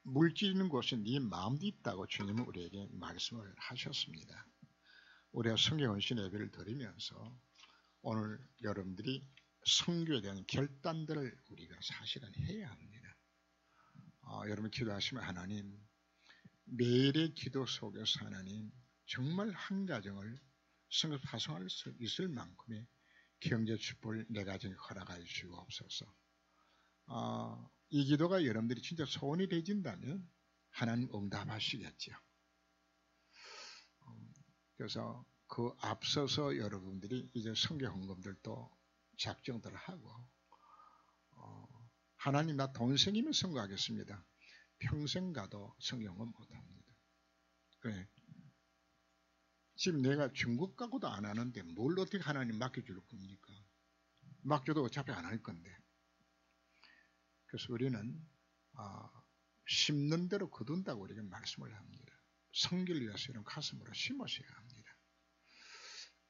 물질 있는 곳에 네 마음도 있다고 주님은 우리에게 말씀을 하셨습니다. 우리가 성경 헌신 예배를 드리면서 오늘 여러분들이 선교에 대한 결단들을 우리가 사실은 해야 합니다. 여러분 기도하시면 하나님, 매일의 기도 속에서 하나님 정말 한 가정을 성교 파송할 수 있을 만큼의 경제 축복을 내 가정에 허락하여 주옵소서. 이 기도가 여러분들이 진짜 소원이 되진다면 하나님 응답하시겠죠. 그래서 그 앞서서 여러분들이 이제 선교 헌금들도 작정들을 하고 하나님 나 돈 생기면 선거하겠습니다. 평생 가도 선교 헌금 못합니다. 그래. 지금 내가 중국 가고도 안 하는데 뭘 어떻게 하나님 맡겨줄 겁니까? 맡겨도 어차피 안 할 건데. 그래서 우리는 심는 대로 거둔다고 우리가 말씀을 합니다. 선교를 위해서 이런 가슴으로 심으셔야 합니다.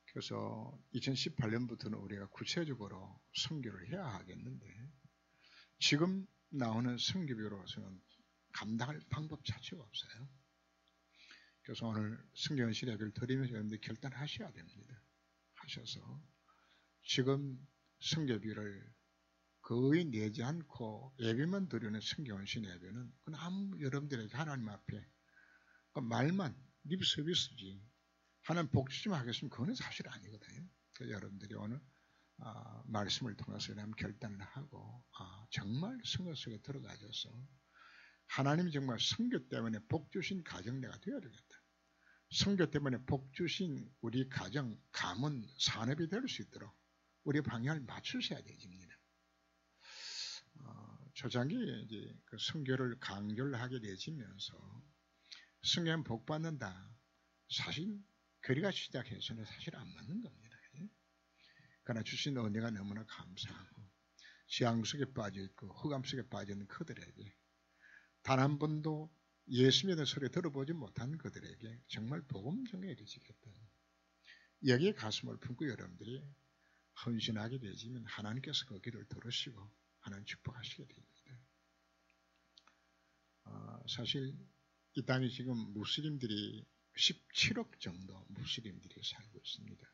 그래서 2018년부터는 우리가 구체적으로 선교를 해야 하겠는데 지금 나오는 선교비로서는 감당할 방법 자체가 없어요. 그래서 오늘 선교헌신 예배를 드리면서 여러분들 결단하셔야 됩니다. 하셔서 지금 선교비를 거의 내지 않고 예배만 드리는 선교헌신 예배는 그냥 여러분들에게 하나님 앞에 말만 립 서비스지 하나님 복 주시면 하겠으면 그거는 사실 아니거든요. 그래서 여러분들이 오늘 말씀을 통해서 결단을 하고 정말 선교 속에 들어가셔서 하나님이 정말 선교 때문에 복 주신 가정 내가 되어야 되겠다. 선교 때문에 복 주신 우리 가정, 가문, 산업이 될 수 있도록 우리 방향을 맞추셔야 되집니다. 초창기에 이제 그 선교를 강조를 하게 되지면서 선교하면 복 받는다. 사실 거리가 시작해서는 사실 안 맞는 겁니다. 그러나 주신 은혜가 너무나 감사하고 지향 속에 빠져있고 흑암 속에 빠져있는 그들에게 단 한 번도 예수 믿는 소리 들어보지 못한 그들에게 정말 복음 전에 이르시겠다. 여기에 가슴을 품고 여러분들이 헌신하게 되지면 하나님께서 그 기도를 들으시고 하나님 축복하시게 됩니다. 사실 이 땅에 지금 무슬림들이 17억 정도 무슬림들이 살고 있습니다.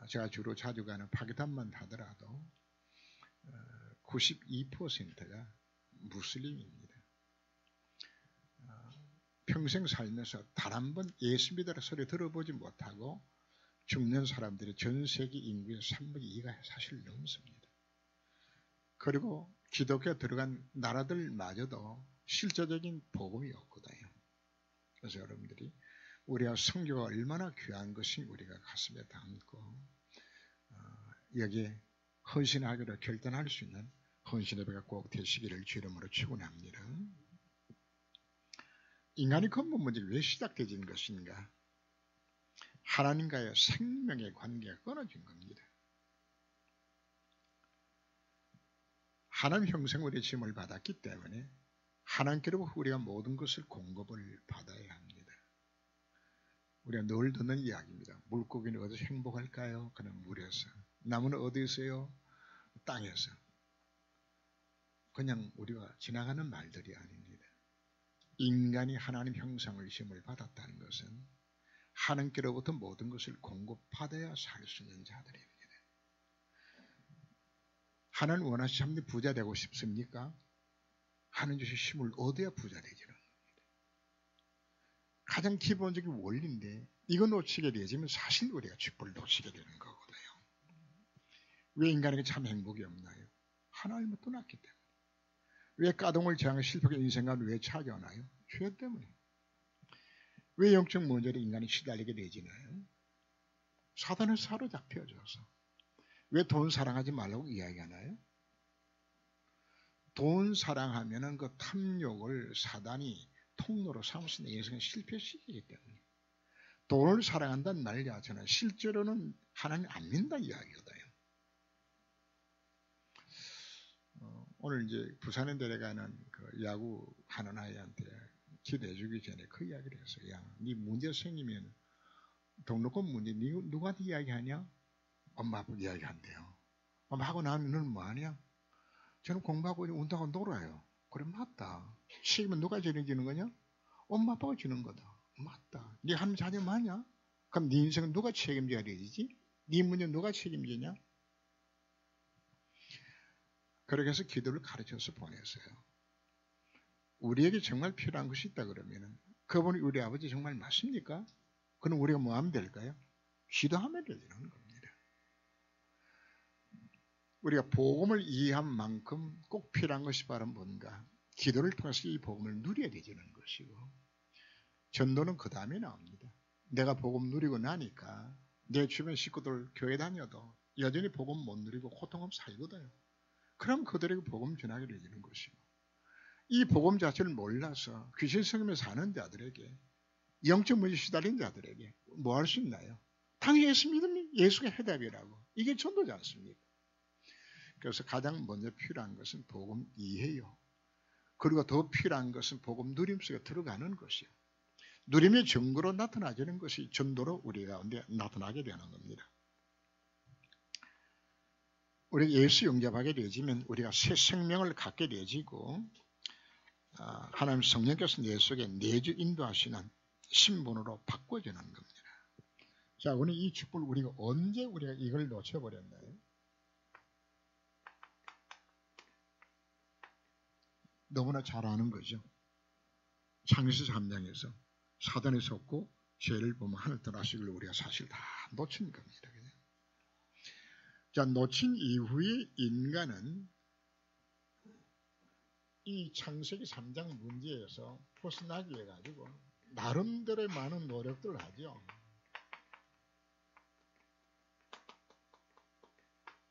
제가 주로 자주 가는 파키스탄만 하더라도 92%가 무슬림입니다. 평생 살면서 단 한 번 예수 믿으라 소리 들어보지 못하고 죽는 사람들이 전 세계 인구의 3분의 2가 사실 넘습니다. 그리고 기독교에 들어간 나라들마저도 실제적인 복음이 없거든요. 그래서 여러분들이 우리가 선교가 얼마나 귀한 것이 우리가 가슴에 담고 여기에 헌신하기로 결단할 수 있는 헌신 예배가 꼭 되시기를 주 이름으로 축원합니다. 인간의 근본 문제가 왜 시작되는 것인가? 하나님과의 생명의 관계가 끊어진 겁니다. 하나님 형상으로 지음을 받았기 때문에 하나님께로부터 우리가 모든 것을 공급을 받아야 합니다. 우리가 늘 듣는 이야기입니다. 물고기는 어디서 행복할까요? 그는 물에서. 나무는 어디서요? 땅에서. 그냥 우리가 지나가는 말들이 아닙니다. 인간이 하나님 형상을 시험을 받았다는 것은 하나님께로부터 모든 것을 공급받아야 살 수 있는 자들입니다. 하나님 원하시는 부자 되고 싶습니까? 하나님 주신 힘을 얻어야 부자 되지는 겁니다. 가장 기본적인 원리인데 이거 놓치게 되면 사실 우리가 축복을 놓치게 되는 거거든요. 왜 인간에게 참 행복이 없나요? 하나님을 떠났기 때문에. 왜 까동을 저항해 실패의 인생관을 왜 찾아오나요? 죄 때문에. 왜 영적 문제로 인간이 시달리게 되지나요? 사단에 사로잡혀져서. 왜 돈 사랑하지 말라고 이야기하나요? 돈 사랑하면은 그 탐욕을 사단이 통로로 삼아서 내 인생을 실패시키기 때문에. 돈을 사랑한다는 말 자체는 실제로는 하나님 안 믿는다는 이야기거든요. 오늘 이제 부산에 내려가는 그 야구 하는 아이한테 기도해주기 전에 그 이야기를 했어요. 야, 네 문제 생기면 등록금 문제 누구한테 이야기하냐? 엄마하고 이야기한대요. 엄마 하고 나면 너는 뭐하냐? 저는 공부하고 운동하고 놀아요. 그래 맞다. 책임은 누가 지는 거냐? 엄마 아빠가 지는 거다. 맞다. 네 하나님 자녀 맞냐? 그럼 네 인생은 누가 책임져야 되지? 네 문제 누가 책임지냐? 그렇게 해서 기도를 가르쳐서 보냈어요. 우리에게 정말 필요한 것이 있다 그러면은 그분이 우리 아버지 정말 맞습니까? 그럼 우리가 뭐 하면 될까요? 기도하면 되는 겁니다. 우리가 복음을 이해한 만큼 꼭 필요한 것이 바로 뭔가? 기도를 통해서 이 복음을 누려야 되는 것이고 전도는 그 다음에 나옵니다. 내가 복음 누리고 나니까 내 주변 식구들 교회 다녀도 여전히 복음 못 누리고 고통하며 살거든요. 그럼 그들에게 복음 전하게 되는 것이고 이 복음 자체를 몰라서 귀신 성경에 사는 자들에게 영적 문제 시달린 자들에게 뭐 할 수 있나요? 당연히 예수 믿으면 예수가 해답이라고. 이게 전도지 않습니까? 그래서 가장 먼저 필요한 것은 복음 이해요. 그리고 더 필요한 것은 복음 누림 속에 들어가는 것이요. 누림의 증거로 나타나지는 것이 전도로 우리 가운데 나타나게 되는 겁니다. 우리가 예수 영접하게 되어지면 우리가 새 생명을 갖게 되어지고 하나님 성령께서 내 속에 내주 인도하시는 신분으로 바꿔지는 겁니다. 자, 오늘 이 축복을 우리가 언제 우리가 이걸 놓쳐버렸나요? 너무나 잘 아는 거죠. 창세기 3장에서 사단에 속고 죄를 보면 하늘 떠나시길 우리가 사실 다 놓친 겁니다. 자, 놓친 이후에 인간은 이 창세기 3장 문제에서 벗어나기 위해 가지고 나름대로의 많은 노력들을 하죠.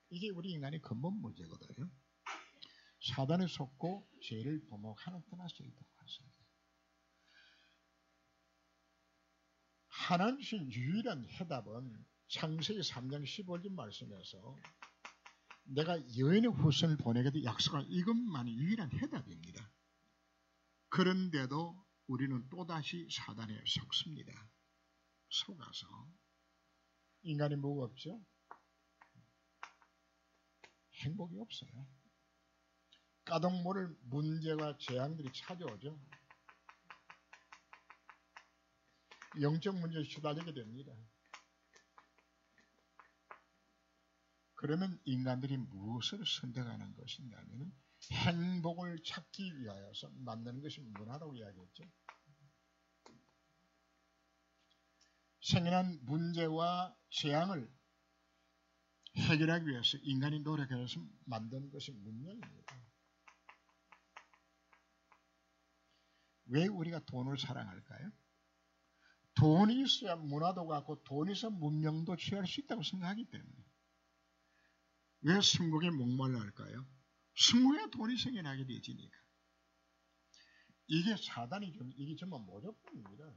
이게 우리 인간의 근본 문제거든요. 사단에 속고 죄를 범하고 하늘 떠나시겠다고 하셨습니다. 하나님 주신 유일한 해답은 창세기 3장 15절 말씀에서 내가 여인의 후손을 보내게 약속한 이것만이 유일한 해답입니다. 그런데도 우리는 또다시 사단에 속습니다. 속아서 인간이 뭐가 없죠? 행복이 없어요. 까닭 모를 문제와 재앙들이 찾아오죠. 영적 문제에 시달리게 됩니다. 그러면 인간들이 무엇을 선택하는 것인가 하면 행복을 찾기 위하여서 만드는 것이 문화라고 이야기했죠. 생겨난 문제와 재앙을 해결하기 위해서 인간이 노력해서 만드는 것이 문명입니다. 왜 우리가 돈을 사랑할까요? 돈이 있어야 문화도 갖고 돈이 있어야 문명도 취할 수 있다고 생각하기 때문에. 왜 승국에 목말라 할까요? 승국에 돈이 생겨나게 되지니까. 이게 사단이 좀, 이게 정말 모조품입니다.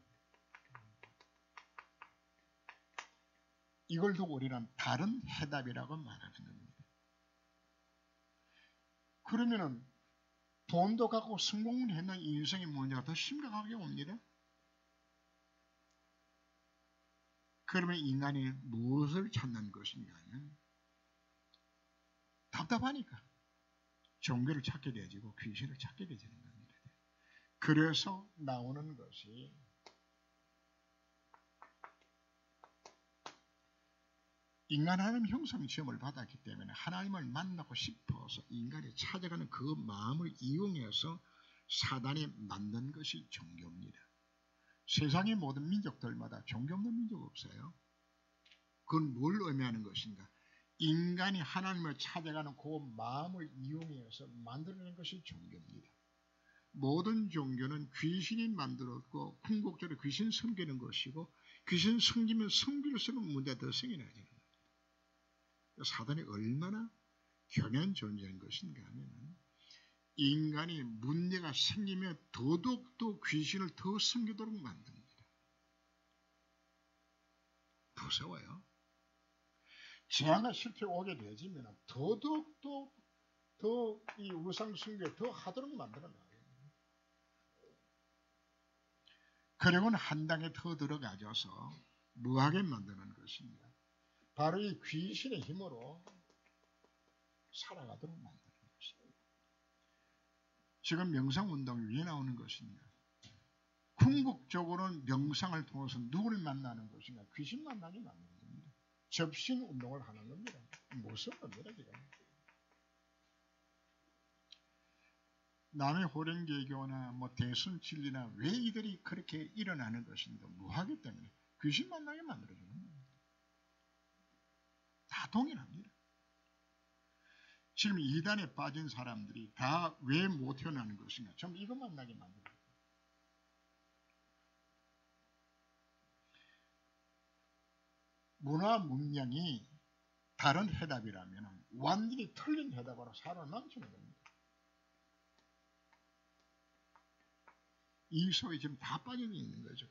이걸 두고 우리는 다른 해답이라고 말하는 겁니다. 그러면은 돈도 갖고 성공을 했는 인생의 문제가 더 심각하게 옵니다. 그러면 인간이 무엇을 찾는 것인가 하면 답답하니까 종교를 찾게 되지고 귀신을 찾게 되지는 겁니다. 그래서 나오는 것이 인간 하나님 형상 지음을 받았기 때문에 하나님을 만나고 싶어서 인간이 찾아가는 그 마음을 이용해서 사단이 만든 것이 종교입니다. 세상의 모든 민족들마다 종교 없는 민족 없어요. 그건 뭘 의미하는 것인가? 인간이 하나님을 찾아가는 그 마음을 이용해서 만들어낸 것이 종교입니다. 모든 종교는 귀신이 만들었고 궁극적으로 귀신 섬기는 것이고 귀신 섬기면 섬길수록 문제가 더 생겨나지는 겁니다. 사단이 얼마나 경한 존재인 것인가 하면 인간이 문제가 생기면 더더욱더 귀신을 더 섬기도록 만듭니다. 무서워요. 재앙과 실패가 오게 되어지면 더더욱더 더 이 우상 숭배를 더 하도록 만들어놔요. 그리고는 한 단계 더 들어가져서 무하게 만드는 것입니다. 바로 이 귀신의 힘으로 살아가도록 만드는 것입니다. 지금 명상운동이 왜 나오는 것인가? 궁극적으로는 명상을 통해서 누구를 만나는 것인가? 귀신 만나게 만드는 겁니다. 접신 운동을 하는 겁니다. 무슨 겁니다, 지금. 남의 호랭개교나 뭐 대순진리나 왜 이들이 그렇게 일어나는 것인가? 뭐하기 때문에 귀신 만나게 만들어주는 겁니다. 다 동일합니다. 지금 이단에 빠진 사람들이 다 왜 못 태어나는 것인가? 전부 이거 만나게 만들어요. 문화 문명이 다른 해답이라면 완전히 틀린 해답으로 사람을 망치는 겁니다. 이 속에 지금 다 빠져 있는 거죠.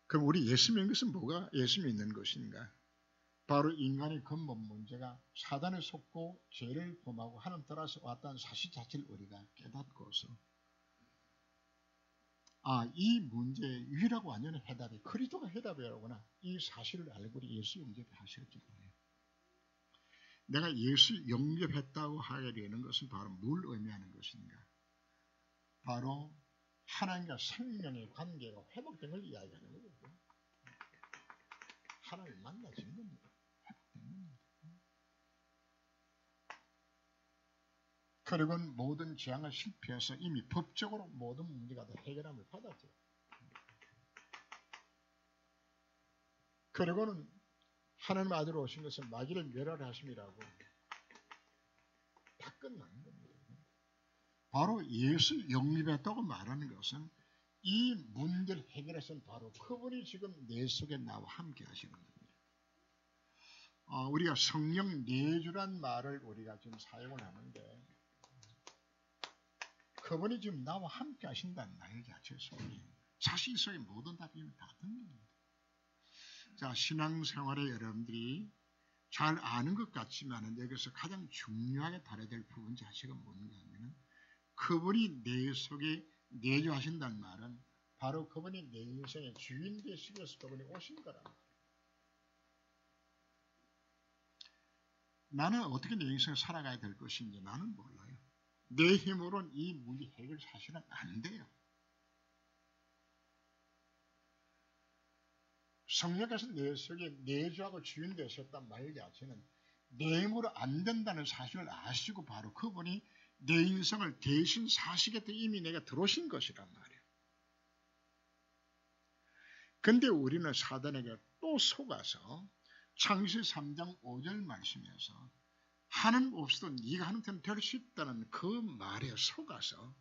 그럼 우리 예수 믿는 것은 뭐가 예수 믿는 것인가? 바로 인간의 근본 문제가 사단에 속고 죄를 범하고 하나님 따라서 왔다는 사실 자체를 우리가 깨닫고서 이 문제의 유일하고 완전한 해답이 그리스도가 해답이라거나 이 사실을 알고 우리 예수 영접하셨기 때문에 내가 예수 영접했다고 하게 되는 것은 바로 뭘 의미하는 것인가? 바로 하나님과 생명의 관계가 회복된 걸 이야기하는 거거든요. 하나님을 만나진 겁니다. 회복된 겁니다. 그리고는 모든 재앙을 실패해서 이미 법적으로 모든 문제가 다 해결함을 받았죠. 그리고는 하나님 아들 오신 것은 마귀를 멸하심이라고 다 끝나는 겁니다. 바로 예수 영접했다고 말하는 것은 이 문제를 해결해서는 바로 그분이 지금 내 속에 나와 함께 하시는 겁니다. 우리가 성령 내주란 말을 우리가 지금 사용을 하는데 그분이 지금 나와 함께 하신다는 말 자체 속에 자신 속에 모든 답이 다 듭니다. 자, 신앙생활에 여러분들이 잘 아는 것 같지만 여기서 가장 중요하게 다뤄야 될 부분 자체가 뭔가 하면 그분이 내 속에 내주하신다는 말은 바로 그분이 내 인생의 주인 되시기 위해서 그분이 오신 거란 말이에요. 나는 어떻게 내 인생을 살아가야 될 것인지 나는 몰라요. 내 힘으로는 이 문제 해결 사실은 안 돼요. 성령께서 내 속에 내주하고 주인 되셨단 말 자체는 내 힘으로 안 된다는 사실을 아시고 바로 그분이 내 인생을 대신 사시겠다 이미 내가 들어오신 것이란 말이에요. 근데 우리는 사단에게 또 속아서 창세기 3장 5절 말씀에서 하나님 없어도 네가 하나님처럼 될 수 있다는 그 말에 속아서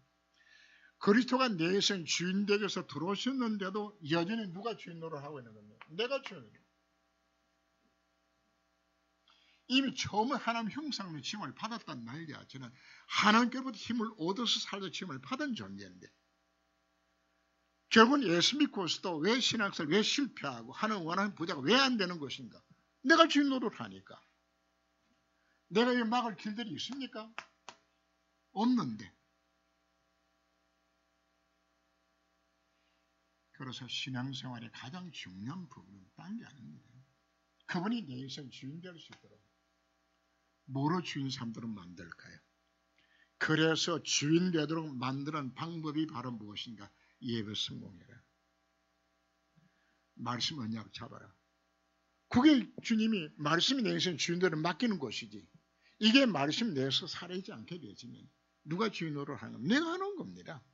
그리스도가 내 인생 주인 댁에서 들어오셨는데도 여전히 누가 주인 노릇을 하고 있는 겁니까? 내가 주인이에요. 이미 처음에 하나님 형상의 지음을 받았단 말 자체는 하나님께로부터 힘을 얻어서 살다 지음을 받은 존재인데 결국은 예수 믿고서도 왜 신앙생활 왜 실패하고 하는 원하는 부자가 왜 안 되는 것인가? 내가 주인 노릇을 하니까. 내가 이 막을 길들이 있습니까? 없는데. 그래서 신앙생활의 가장 중요한 부분은 딴 게 아닙니다. 그분이 내 인생 주인 될 수 있도록 뭐로 주인 삼도록 만들까요? 그래서 주인 되도록 만드는 방법이 바로 무엇인가? 예배 성공해라. 말씀 언약 잡아라. 그게 주님이 말씀이 내 인생 주인들을 맡기는 것이지. 이게 말씀 내에서 살아있지 않게 되지면 누가 주인으로 하는 겁니까? 내가 하는 겁니다.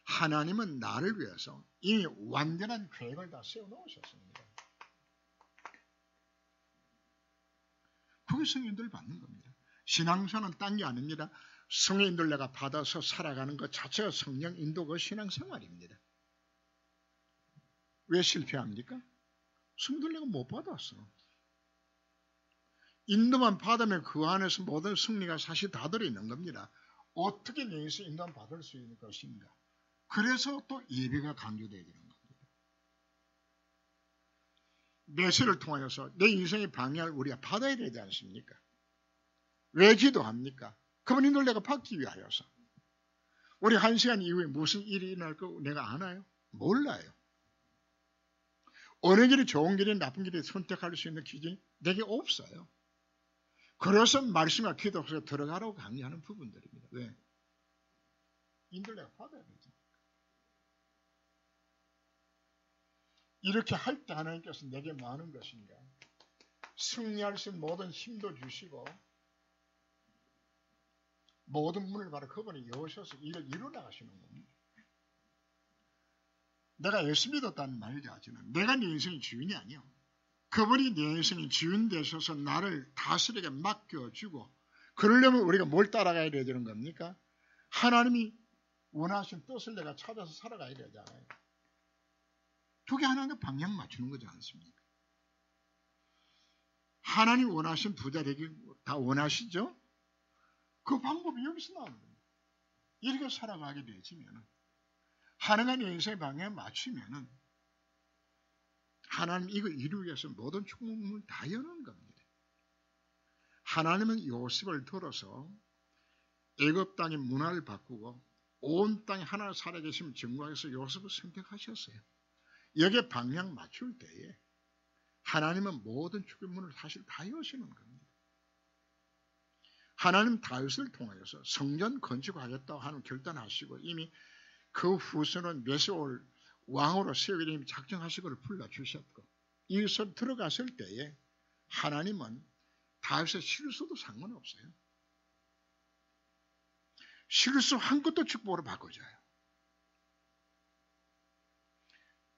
하나님은 나를 위해서 이미 완전한 계획을 다 세워놓으셨습니다. 그게 성인들 받는 겁니다. 신앙생활은 딴 게 아닙니다. 성인들 내가 받아서 살아가는 것 자체가 성령 인도가 신앙생활입니다. 왜 실패합니까? 성인들 내가 못 받았어. 인도만 받으면 그 안에서 모든 승리가 사실 다 들어있는 겁니다. 어떻게 내 인생 인도만 받을 수 있는 것인가? 그래서 또 예배가 강조되어야 되는 겁니다. 메시를 통하여서 내 인생의 방향을 우리가 받아야 되지 않습니까? 왜 기도합니까? 그분 인도를 내가 받기 위하여서. 우리 1시간 이후에 무슨 일이 일어날 거 내가 아나요? 몰라요. 어느 길이 좋은 길이 나쁜 길이 선택할 수 있는 기준이 내게 없어요. 그래서 말씀과 기도 속에 들어가라고 강요하는 부분들입니다. 왜? 인들 내가 받아야 되죠. 이렇게 할 때 하나님께서 내게 뭐 하는 것인가? 승리할 수 있는 모든 힘도 주시고 모든 문을 바로 그분이 여셔서 이를 이루나가시는 겁니다. 내가 예수 믿었다는 말이지 하지만 내가 내 인생의 주인이 아니요. 그분이 내 인생의 주인 되셔서 나를 다스리게 맡겨주고 그러려면 우리가 뭘 따라가야 되는 겁니까? 하나님이 원하신 뜻을 내가 찾아서 살아가야 되잖아요. 그게 하나님과 방향 맞추는 거지 않습니까? 하나님 원하신 부자 되기 다 원하시죠? 그 방법이 여기서 나오는 겁니다. 이렇게 살아가게 되지면 하나님의 인생의 방향에 맞추면 하나님 이거 이루기 위해서 모든 축복문을 다 여는 겁니다. 하나님은 요셉을 들어서 애굽 땅의 문화를 바꾸고 온 땅에 하나님 살아계심 증거해서 요셉을 선택하셨어요. 여기에 방향 맞출 때에 하나님은 모든 축복문을 사실 다 여시는 겁니다. 하나님 다윗을 통하여서 성전 건축하겠다고 하는 결단하시고 이미 그 후손은 메시올 왕으로 세우기 이미 작정하시고를 불러주셨고 이것을 들어갔을 때에 하나님은 다윗의 실수도 상관없어요. 실수한 것도 축복으로 바꿔줘요.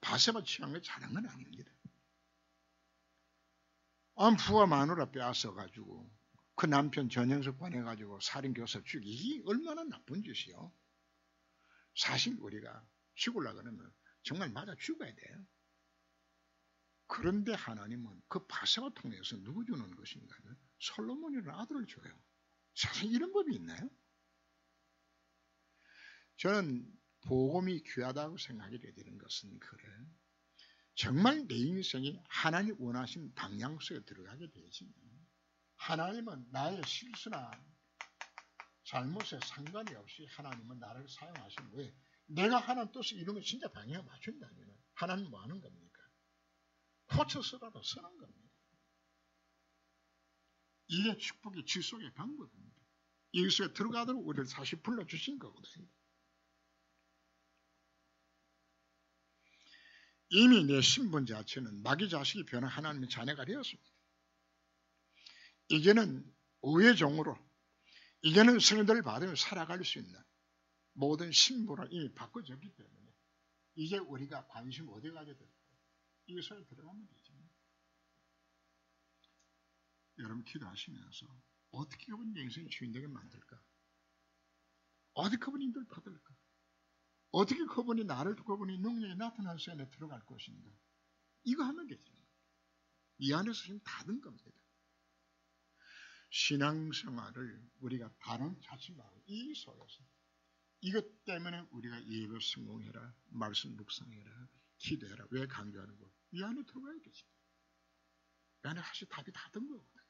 바세바 취한 게 잘한 건 아닙니다. 부하 마누라 빼앗아가지고 그 남편 전형석 보내가지고 살인교사 죽이기 얼마나 나쁜 짓이요. 사실 우리가 죽으려고 그러면 정말 맞아 죽어야 돼요. 그런데 하나님은 그 바세바 통해서 누구 주는 것인가? 솔로몬이라는 아들을 줘요. 사실 이런 법이 있나요? 저는 복음이 귀하다고 생각이 되는 것은 그래. 정말 내 인생이 하나님 원하신 방향 속에 들어가게 되지만 하나님은 나의 실수나 잘못에 상관이 없이 하나님은 나를 사용하시는 거예요. 내가 하나님 뜻을 이루면 진짜 방향을 맞춘다면 하나님 뭐 하는 겁니까? 고쳐 쓰라도 쓰는 겁니다. 이게 축복의 지속의 방법입니다. 이것에 들어가도록 우리를 사실 불러주신 거거든요. 이미 내 신분 자체는 마귀 자식이 변한 하나님의 자녀가 되었습니다. 이제는 의의 종으로 이제는 성인들을 받으며 살아갈 수 있는 모든 신분을 이미 바꿔졌기 때문에 이제 우리가 관심 어디 가게 될까? 이것을 들어가면 되죠. 여러분 기도하시면서 어떻게 그분 인생의 주인 되게 만들까? 어떻게 그분이 인들 받을까? 어떻게 그분이 나를 그분이 능력이 나타날 수 있는 들어갈 것인가? 이거 하면 되죠. 이 안에서 지금 다 든 겁니다. 신앙생활을 우리가 다른 자취마을 이 속에서 이것 때문에 우리가 예배 성공해라, 말씀 묵상해라, 기도해라. 왜 강조하는 거? 이 안에 들어가야겠지. 이 안에 사실 답이 다 든 거거든요.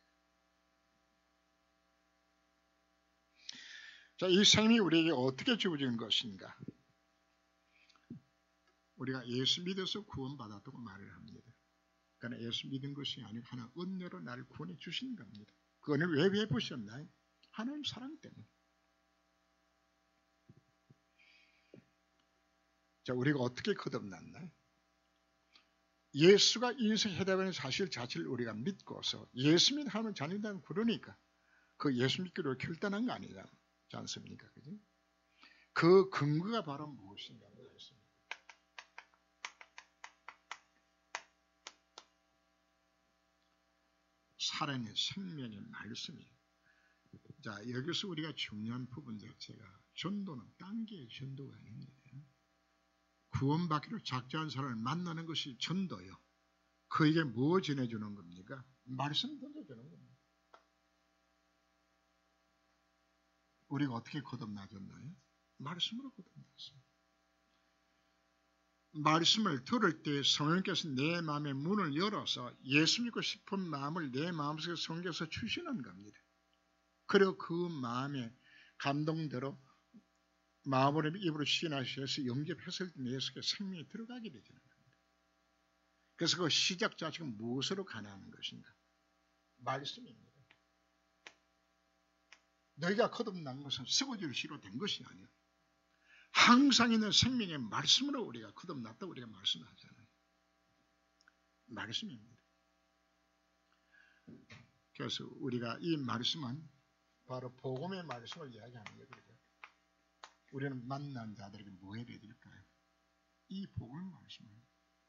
자, 이 생명이 우리에게 어떻게 주어진 것인가? 우리가 예수 믿어서 구원받았다고 말을 합니다. 그러나 예수 믿은 것이 아니고 하나 은혜로 나를 구원해 주신 겁니다. 그 은혜를 왜 베푸셨나요? 하나님 사랑 때문에. 자, 우리가 어떻게 거듭났나요? 예수가 인생 해답하는 사실 자체를 우리가 믿고서 예수 믿는 하나님 자녀다는 그러니까 그 예수 믿기로 결단한 거 아니지 않습니까? 그죠? 그 근거가 바로 무엇인가 하겠습니다. 살아있는 생명의 말씀이에요. 자, 여기서 우리가 중요한 부분 자체가 전도는 단계의 전도가 아닙니다. 구원받기로 작정한 사람을 만나는 것이 전도요. 그에게 뭐 전해주는 겁니까? 말씀 던져주는 겁니다. 우리가 어떻게 거듭나졌나요? 말씀으로 거듭났어요. 말씀을 들을 때 성령께서 내 마음의 문을 열어서 예수 믿고 싶은 마음을 내 마음속에 성경에서 주시는 겁니다. 그리고 그 마음의 감동대로 마음으로 입으로 시인하셔서 영접했을 때 내 속에 생명이 들어가게 되는 겁니다. 그래서 그 시작 자체가 무엇으로 가능한 것인가? 말씀입니다. 너희가 거듭난 것은 썩어질 씨로 된 것이 아니야. 항상 있는 생명의 말씀으로 우리가 거듭났다고 우리가 말씀하잖아요. 말씀입니다. 그래서 우리가 이 말씀은 바로 복음의 말씀을 이야기하는 거죠. 우리는 만난 자들에게 뭐 해야 될까요? 이 복음의 말씀을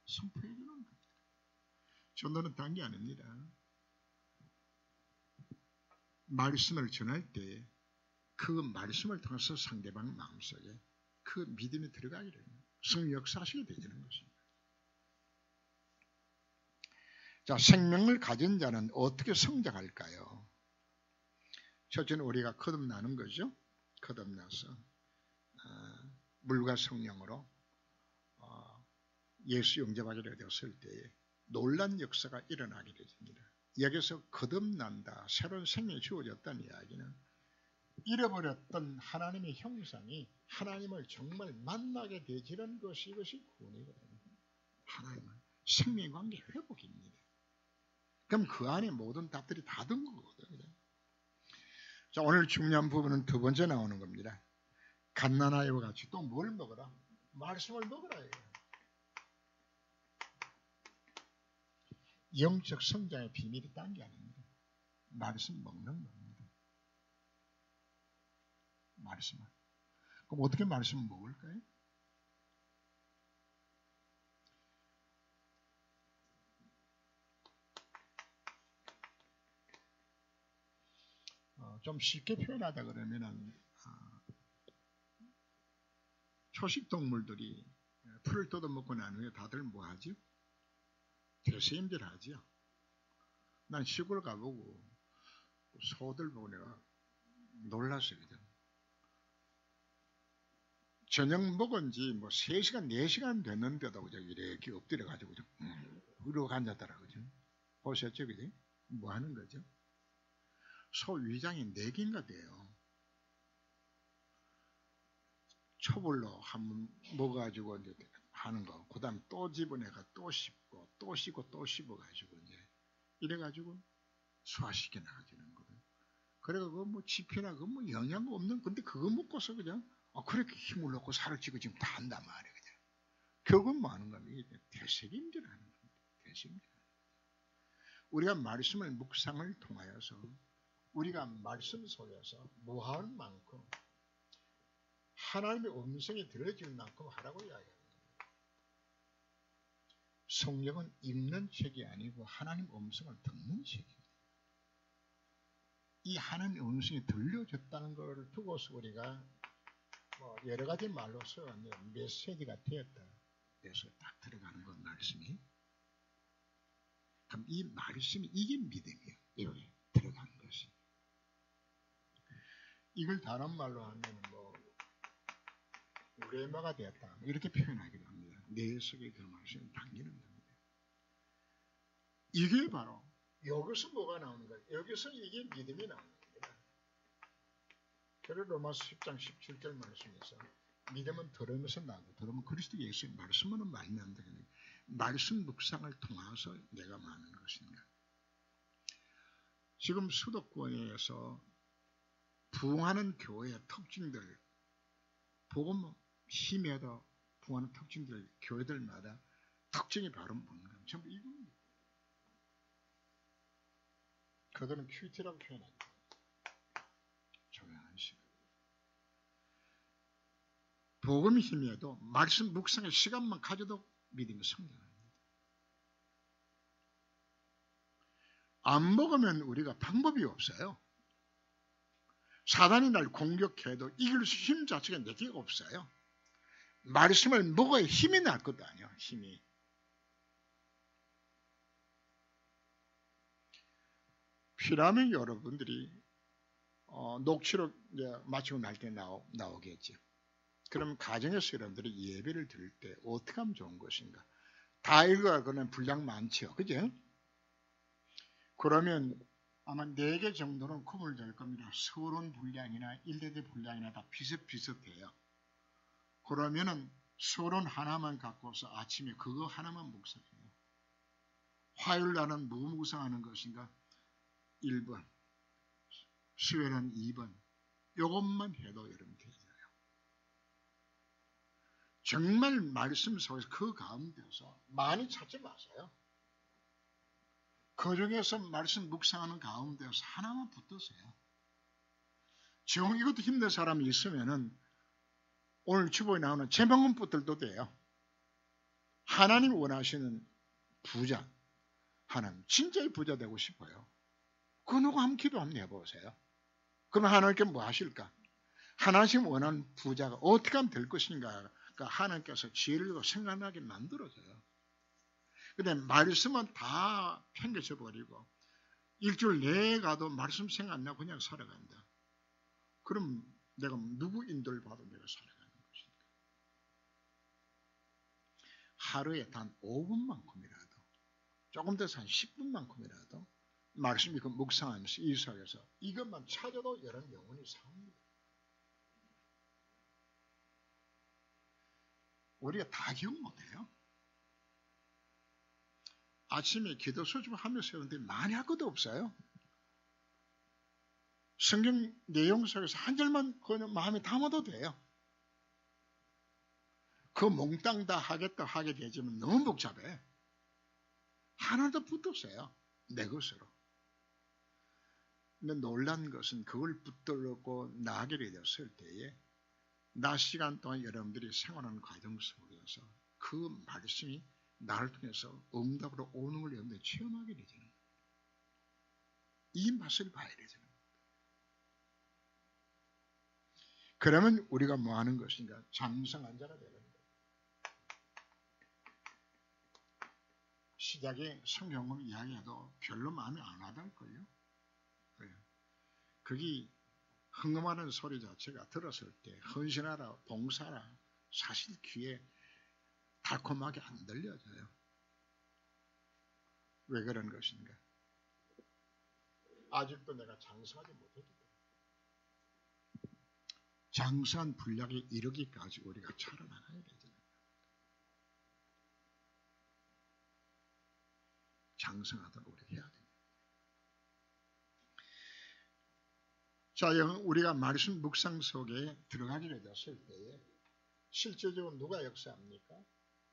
선포해 주는 겁니다. 전도는 딴 게 아닙니다. 말씀을 전할 때 그 말씀을 통해서 상대방 마음속에 그 믿음이 들어가기를 성령 역사하시게 되는 것입니다. 자, 생명을 가진 자는 어떻게 성장할까요? 첫째는 우리가 거듭나는 거죠. 거듭나서 물과 성령으로 예수 영접하게 되었을 때에 놀란 역사가 일어나게 됩니다. 여기서 거듭난다, 새로운 생명이 주어졌다는 이야기는 잃어버렸던 하나님의 형상이 하나님을 정말 만나게 되지는 것이 이것이 구원이거든요. 하나님은 생명의 관계 회복입니다. 그럼 그 안에 모든 답들이 다 든 거거든요. 자, 오늘 중요한 부분은 두 번째 나오는 겁니다. 갓난아이와 같이 또 뭘 먹어라? 말씀을 먹어라. 영적 성장의 비밀이 딴 게 아닙니다. 말씀 먹는 겁니다. 말씀을. 그럼 어떻게 말씀을 먹을까요? 좀 쉽게 표현하다 그러면은 초식 동물들이 풀을 뜯어먹고 난 후에 다들 뭐 하죠? 대세임질 하죠. 난 시골 가보고 소들 보고 내가 놀랐어요. 저녁 먹은 지 뭐 3시간, 4시간 됐는데도 그저 이렇게 엎드려가지고 으르고 앉았더라. 그죠? 보셨죠? 그죠? 뭐 하는 거죠? 소 위장이 4개인가 돼요. 초벌로 한번 먹어가지고 이제 하는 거. 그 다음 또 집어내가 또 씹고, 또 씹고, 또 씹어가지고 이제 이래가지고 소화시켜 나가지는 거거든. 그래가 그 뭐 지피나 그 뭐 영양 없는 근데 그거 먹고서 그냥 그렇게 힘을 넣고 살을 찌고 지금 다 한단 말이에요. 그냥. 결국은 뭐 하는 겁니까? 되새김질하는 겁니다. 되새김질. 우리가 말씀을 묵상을 통하여서 우리가 말씀 속에서 뭐할 만큼 하나님의 음성이 들려질 만큼 하라고 이야기합니다. 성경은 읽는 책이 아니고 하나님 음성을 듣는 책입니다. 이 하나님의 음성이 들려졌다는 것을 두고서 우리가 뭐 여러 가지 말로서 메시지가 되었다. 그래서 딱 들어가는 건 말씀이. 그럼 이 말씀이 이게 믿음이에요. 여기 들어가는 것이. 이걸 다른 말로 하면 뭐 우레마가 되었다. 이렇게 표현하기도 합니다. 내 속에 그 말씀이 당기는 겁니다. 이게 바로 여기서 뭐가 나오는 거예요? 여기서 이게 믿음이 나오는 겁니다. 그래서 로마서 10장 17절 말씀에서 믿음은 들으면서 나고 들으면 그리스도 예수의 말씀으로 많이 난다. 말씀 묵상을 통해서 내가 많은 것인가. 지금 수도권에서 부흥하는 교회의 특징들, 복음 힘에도 부흥하는 특징들, 교회들마다 특징이 바로 뭔가 전부 이겁니다. 그들은 큐티라고 표현합니다. 조용한 시간. 복음 힘에도 말씀 묵상의 시간만 가져도 믿음이 성장합니다. 안 먹으면 우리가 방법이 없어요. 사단이 날 공격해도 이길 수 힘 자체가 내게가 없어요. 말씀을 먹어야 힘이 날 것도 아니야. 힘이. 필요하면 여러분들이 녹취록 마치고 날 때 나오겠죠. 그럼 가정에서 여러분들이 예배를 드릴 때 어떻게 하면 좋은 것인가? 다 읽어가고는 분량 많죠. 그죠? 그러면 아마 4개 정도는 컵을 될 겁니다. 서론 분량이나 1대대 분량이나 다 비슷비슷해요. 그러면은 서론 하나만 갖고서 아침에 그거 하나만 묵상해요. 화요일 날은 뭐 묵상하는 것인가? 1번, 수요일은 2번. 이것만 해도 여러분 되잖아요. 정말 말씀 속에서 그 가운데서 많이 찾지 마세요. 그 중에서 말씀 묵상하는 가운데서 하나만 붙드세요. 지금 이것도 힘든 사람이 있으면은 오늘 주보에 나오는 제명문 붙들도 돼요. 하나님 원하시는 부자, 하나님 진짜의 부자 되고 싶어요. 그 누구 한번 기도 한번 해보세요. 그럼 하나님께 뭐 하실까? 하나님 원하는 부자가 어떻게 하면 될 것인가? 그러니까 하나님께서 지혜를 생각나게 만들어줘요. 근데 말씀은 다 팽개쳐 버리고 일주일 내에 가도 말씀 생각 안 나고 그냥 살아간다. 그럼 내가 누구 인도를 받아 내가 살아가는 것인가? 하루에 단 5분만큼이라도 조금 더 한 10분만큼이라도 말씀 이거 묵상하면서 이 속에서 이것만 찾아도 여러분 영혼이 삽니다. 우리가 다 기억 못해요. 아침에 기도 수집하면서 하는데 많이 할 것도 없어요. 성경 내용 속에서 한 절만 그냥 마음에 담아도 돼요. 그 몽땅 다 하겠다 하게 되지만 너무 복잡해. 하나도 붙었어요. 내 것으로. 근데 놀란 것은 그걸 붙들고 나가게 되었을 때에 낮 시간 동안 여러분들이 생활하는 과정 속에서 그 말씀이 나를 통해서 응답으로 오는 걸 여러분들이 체험하게 되잖아요. 이 맛을 봐야 되잖아요. 그러면 우리가 뭐 하는 것인가? 장성한 자가 되는 거예요. 시작에 성경을 이야기해도 별로 마음에 안 와닿을걸요. 거기 흥금하는 소리 자체가 들었을 때 헌신하라, 봉사라 사실 귀에 달콤하게 안 들려져요. 왜 그런 것인가? 아직도 내가 장성하지 못했기 때문에. 장성한 분량에 이르기까지 우리가 살아나가야 되잖아요. 장성하도록 우리 해야 됩니다. 자, 우리가 말씀 묵상 속에 들어가게 되었을 때에 실제적으로 누가 역사합니까?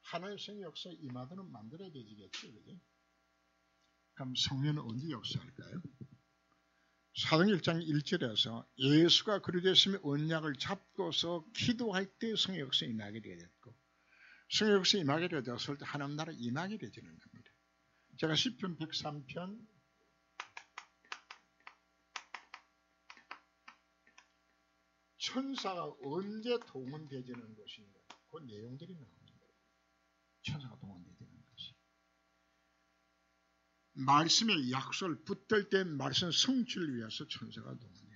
하나님의 성 역사 임하도록 만들어야 되겠죠. 그죠? 그럼 성령은 언제 역사할까요? 사도행전 1장 1절에서 예수가 그리되었으면 언약을 잡고서 기도할 때 성의 역사 임하게 되었고 성의 역사 임하게 되었을 때 하나님 나라 임하게 되지는 겁니다. 제가 시편 103편 천사가 언제 동원되지는 것인가? 그 내용들이 나옵니다. 천사가 동원되지는 것이. 말씀의 약속을 붙들 때 말씀 성취를 위해서 천사가 동원되어요.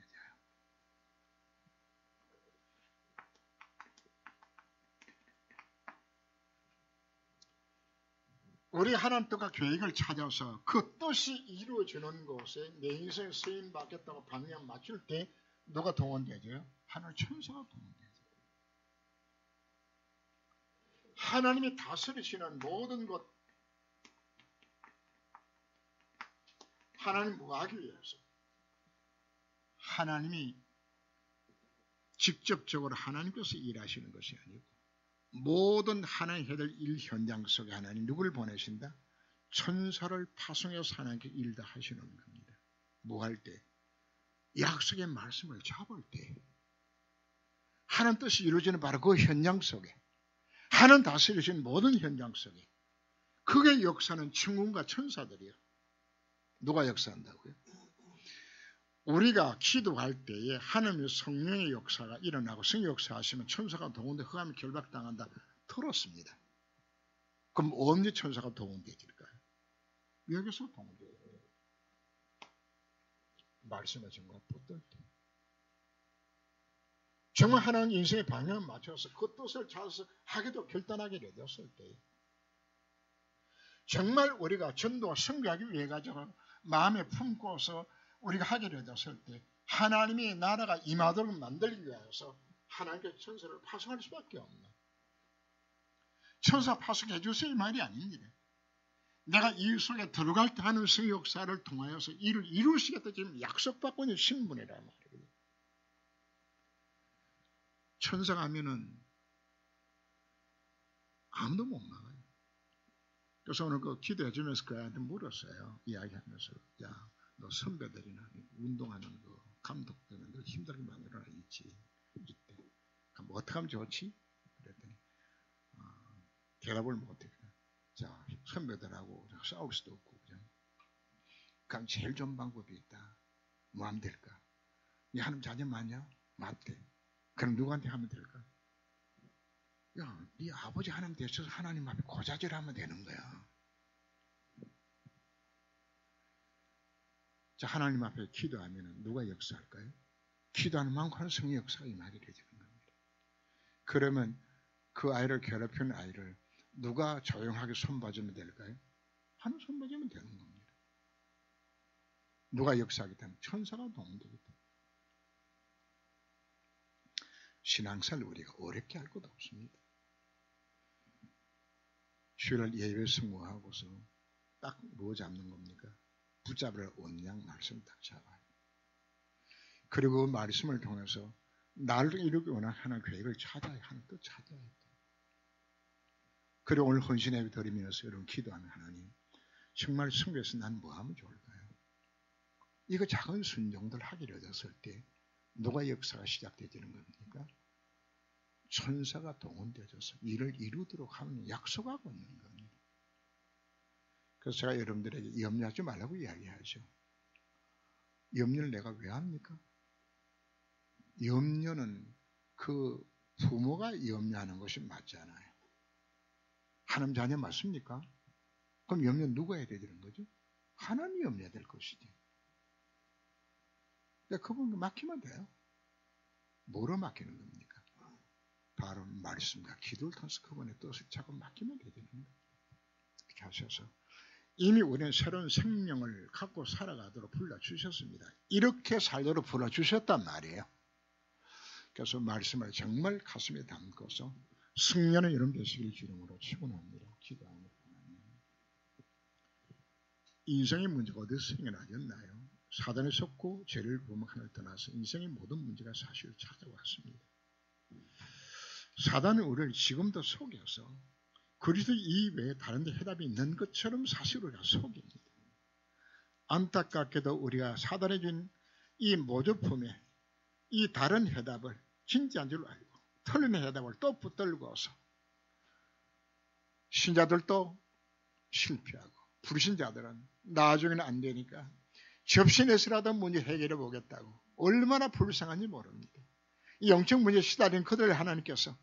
우리 하나님 뜻과 계획을 찾아서 그 뜻이 이루어지는 곳에 내 인생 쓰임 받겠다고 방향 맞출 때 누가 동원되죠? 하나님 천사가 동원되죠. 하나님이 다스리시는 모든 것 하나님 뭐 하기 위해서? 하나님이 직접적으로 하나님께서 일하시는 것이 아니고 모든 하나님 해야 될 일 현장 속에 하나님 누구를 보내신다? 천사를 파송해서 하나님께 일 다 하시는 겁니다. 뭐 할 때? 약속의 말씀을 잡을 때 하나님 뜻이 이루어지는 바로 그 현장 속에 하나님 다스리신 모든 현장 속에 그게 역사는 천군과 천사들이요. 누가 역사한다고요? 우리가 기도할 때에 하나님의 성령의 역사가 일어나고 성의 역사하시면 천사가 동원돼 흑암에 결박당한다 들었습니다. 그럼 언제 천사가 동원되질까요? 여기서 동원돼요. 말씀의 정과 붙들 때. 정말 하나님 인생의 방향을 맞춰서 그 뜻을 찾아서 하기도 결단하게 되었을 때 정말 우리가 전도와 선교하기 위해 가지고 마음에 품고서 우리가 하게 되었을 때 하나님의 나라가 임하도록 만들기 위해서 하나님께 천사를 파송할 수밖에 없는 천사 파송해 주세요 이 말이 아닙니다. 내가 이 속에 들어갈 때 하는 성의 역사를 통하여서 이를 이루시겠다 지금 약속받고 있는 신분이란 말이에요. 천사가 하면은 아무도 못 막아요. 그래서 오늘 그 기도해 주면서 그 아이한테 물었어요. 이야기하면서 야, 너 선배들이나 운동하는 그 감독들은 늘 힘들게 만들어놔 있지. 이때. 그럼 어떻게 하면 좋지? 그랬더니 대답을 못해. 자, 선배들하고 싸울 수도 없고, 그죠? 그럼 제일 좋은 방법이 있다. 뭐 하면 될까? 네 하나님 자녀 맞냐? 맞대. 그럼 누구한테 하면 될까? 야, 네 아버지 하나님 되셔서 하나님 앞에 고자질하면 되는 거야. 자, 하나님 앞에 기도하면 누가 역사할까요? 기도하는 만큼 성의 역사가 임하게 되는 겁니다. 그러면 그 아이를 괴롭히는 아이를 누가 조용하게 손봐주면 될까요? 하나님 손봐주면 되는 겁니다. 누가 역사하겠다면 천사가 동원되겠다. 신앙생활 우리가 어렵게 할 것도 없습니다. 주일날 예배 승무하고서 딱 뭐 잡는 겁니까? 붙잡을 언약 말씀 딱 잡아요. 그리고 그 말씀을 통해서 나를 이루기 원하는 계획을 찾아야 하는 또 찾아야 돼. 그리고 오늘 헌신예배 드리면서 여러분 기도하는 하나님, 정말 성교에서 난 뭐 하면 좋을까요? 이거 작은 순종들 하기로 됐을 때 누가 역사가 시작되지는 겁니까? 천사가 동원되어서 일을 이루도록 하는 약속하고 있는 겁니다. 그래서 제가 여러분들에게 염려하지 말라고 이야기하죠. 염려를 내가 왜 합니까? 염려는 그 부모가 염려하는 것이 맞잖아요. 하나님 자녀 맞습니까? 그럼 염려 누가 해야 되는 거죠? 하나님이 염려해야 될 것이지. 그분 맡기면 돼요. 뭐로 맡기는 겁니까? 바로 말씀과 기도를 통해서 그분의 뜻을 자꾸 맡기면 되는 거예요. 이렇게 하셔서 이미 우리는 새로운 생명을 갖고 살아가도록 불러주셨습니다. 이렇게 살도록 불러주셨단 말이에요. 그래서 말씀을 정말 가슴에 담고서 승려는 이런 되시길 주님으로 축원합니다. 기도합니다. 인생의 문제가 어디서 생겨나셨나요? 사단에 속고 죄를 범한 하나를 떠나서 인생의 모든 문제가 사실 찾아왔습니다. 사단은 우리를 지금도 속여서 그리스도 이외에 다른 데 해답이 있는 것처럼 사실 우리가 속입니다. 안타깝게도 우리가 사단에 준 이 모조품에 이 다른 해답을 진짜인 줄 알고 틀린 해답을 또 붙들고서 신자들도 실패하고 불신자들은 나중에는 안 되니까 접신해서라도 문제 해결해 보겠다고 얼마나 불쌍한지 모릅니다. 이 영적 문제에 시달린 그들을 하나님께서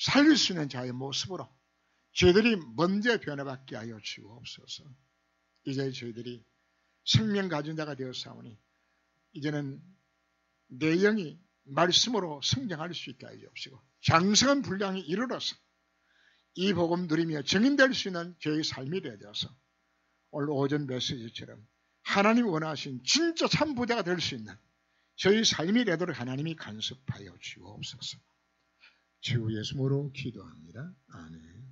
살릴 수 있는 자의 모습으로 저희들이 먼저 변화받게 하여 주옵소서. 이제 저희들이 생명 가진 자가 되었사오니 이제는 내 영이 말씀으로 성장할 수 있게 하여 주옵시고 장성한 분량에 이르러서 이 복음 누리며 증인될 수 있는 저희 삶이 되어서 오늘 오전 메시지처럼 하나님이 원하신 진짜 참 부자가 될 수 있는 저희 삶이 되도록 하나님이 간섭하여 주옵소서. 주 예수님으로 기도합니다. 아멘.